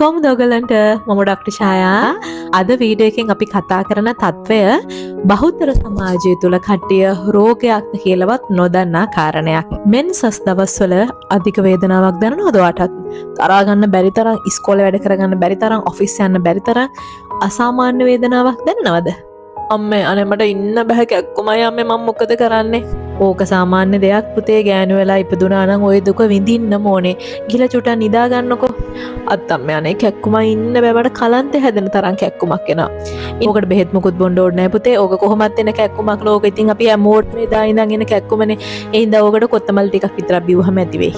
කොහොමද ඔයගලන්ට මම ඩොක්ටර් ඡායා අද වීඩියෝ එකෙන් අපි කතා කරන තත්වය බහුතර සමාජය තුළ කට්ටිය රෝගයක් කියලාවත් නොදන්නා කාරණයක්. මෙන්සස් දවස්වල අධික වේදනාවක් දැනෙනවද ඔයාටත්? තරහා ගන්න බැරි තරම් ඉස්කෝලේ වැඩ කරගන්න බැරි තරම් ඔෆිස් යන්න බැරි තරම් අසාමාන්‍ය වේදනාවක් දැනෙනවද? අම්මේ අනේ මට ඉන්න බෑ කැක්කුමයි අම්මේ මම මොකද කරන්නේ? ඕක සාමාන්‍ය දෙයක් පුතේ ගෑනු වෙලා ඉපදුනා නම් ওই දුක විඳින්න ඕනේ. ගිහලා චුට්ටක් නිදා ගන්නකො. අත්තම්මේ අනේ කැක්කුමයි ඉන්න බෑ මට කලන්තේ හැදෙන තරම් කැක්කුමක් එනවා. ඕකට බෙහෙත් මොකුත් බොන්න ඕනේ නැහැ පුතේ. ඕක කොහොමත් එන කැක්කුමක් ලෝක. ඉතින් අපි හැමෝටම එදා ඉඳන් එන කැක්කුමනේ. ඒ හින්දා ඕකට කොත්තමල්ලි ටිකක් විතරක් බිව්වහම ඇති වෙයි.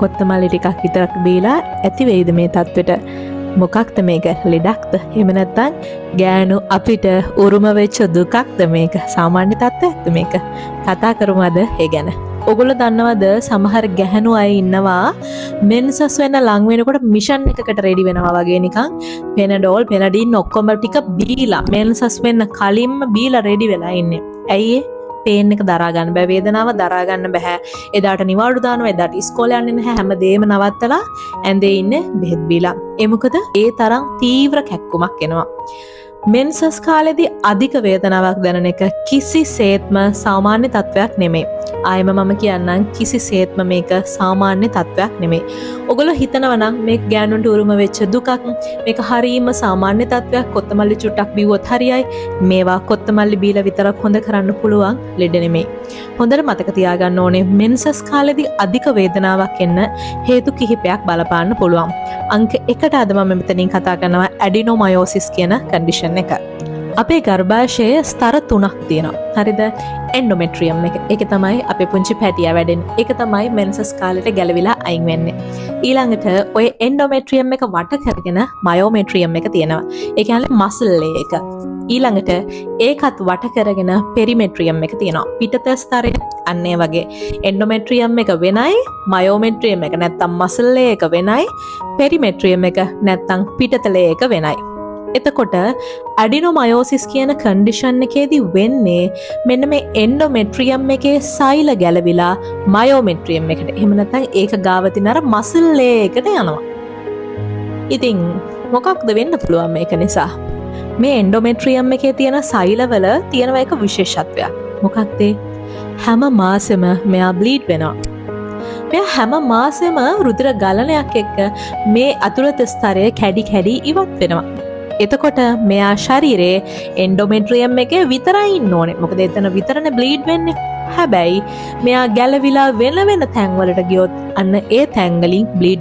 කොත්තමල්ලි ටිකක් විතරක් බීලා ඇති වෙයිද මේ තත්වෙට? මොකක්ද මේක? ලෙඩක්ද? එහෙම නැත්නම් ගෑනු අපිට උරුම වෙච්ච දුකක්ද මේක? සාමාන්‍ය තත්ත්වයක්ද මේක? කතා කරමු අද ඒ ගැන. ඔගොල්ලෝ දන්නවද සමහර ගැහණු අය ඉන්නවා මෙන්සස් වෙන්න ලං වෙනකොට මිෂන් එකකට රෙඩි වෙනවා වගේ නිකන් පෙනඩෝල් පෙනඩින් ඔක්කොම ටික බීලා මෙන්සස් වෙන්න කලින්ම බීලා රෙඩි වෙලා ඉන්නේ. ඇයි පේන් එක දරා ගන්න බෑ, වේදනාව දරා ගන්න බෑ. එදාට නිවාඩු දානවා, එදාට ඉස්කෝලේ යන්නේ නැහැ, හැමදේම නවත්තලා ඇඳේ ඉන්නේ බෙහෙත් බීලා. ඒ මොකද ඒ තරම් තීව්‍ර කැක්කුමක් එනවා. මෙන්සස් කාලේදී අධික වේදනාවක් දැනෙන එක කිසිසේත්ම සාමාන්‍ය තත්වයක් නෙමෙයි. ආයෙම මම කියන්නම් කිසිසේත්ම මේක සාමාන්‍ය තත්වයක් නෙමෙයි. ඔගොල්ලෝ හිතනවා නම් මේක ගෑනුන්ට උරුම වෙච්ච දුකක්, මේක හරීම සාමාන්‍ය තත්වයක්, කොත්තමල්ලි චුට්ටක් බිව්වොත් හරියයි. මේවා කොත්තමල්ලි බීලා විතරක් හොඳ කරන්න පුළුවන් ලෙඩ නෙමෙයි. හොඳට මතක තියාගන්න ඕනේ මෙන්සස් කාලේදී අධික වේදනාවක් එන්න හේතු කිහිපයක් බලපාන්න පුළුවන්. අංක 1ට අද මම මෙතනින් කතා කරනවා ඇඩිනෝමයෝසිස් කියන කන්ඩිෂන් එක. අපේ ගර්භාෂයේ ස්තර 3ක් තියෙනවා. හරිද? එන්ඩෝමෙට්‍රියම් එක. ඒක තමයි අපේ පුංචි පැටියා වැඩෙන්නේ. ඒක තමයි මෙන්සස් කාලෙට ගැලවිලා අයින් වෙන්නේ. ඊළඟට ඔය එන්ඩෝමෙට්‍රියම් එක වට කරගෙන මයෝමෙට්‍රියම් එක තියෙනවා. ඒ කියන්නේ මසල් එක. ඊළඟට ඒකත් වට කරගෙන පෙරිමෙට්‍රියම් එක තියෙනවා. පිටත ස්තරය අන්නේ වගේ. එන්ඩෝමෙට්‍රියම් එක වෙනයි, මයෝමෙට්‍රියම් එක නැත්තම් මසල් එක වෙනයි, පෙරිමෙට්‍රියම් එක නැත්තම් පිටතලේ එක වෙනයි. එතකොට ඇඩිනෝමයෝසිස් කියන කන්ඩිෂන් එකේදී වෙන්නේ මෙන්න මේ එන්ඩෝමෙට්‍රියම් එකේ සෛල ගැලවිලා මයෝමෙට්‍රියම් එකට. එහෙම නැත්නම් ඒක ගාව තියෙන අර මසල් එකට යනවා. ඉතින් මොකක්ද වෙන්න පුළුවන් මේක නිසා? මේ එන්ඩෝමෙට්‍රියම් එකේ තියෙන සෛලවල තියෙන එක විශේෂත්වයක්. මොකක්ද? හැම මාසෙම මෙයා බ්ලීඩ් වෙනවා. මෙයා හැම මාසෙම රුධිර ගලනයක් එක්ක මේ අතුලත ස්තරය කැඩි කැඩි ඉවත් වෙනවා. එතකොට මෙයා ශරීරයේ එන්ඩෝමෙට්‍රියම් එකේ විතරයි ඉන්න ඕනේ. මොකද එතන විතරනේ බ්ලීඩ් වෙන්නේ. හැබැයි මෙයා ගැලවිලා වෙන වෙන තැන්වලට ගියොත් අන්න ඒ තැන් වලින් බ්ලීඩ්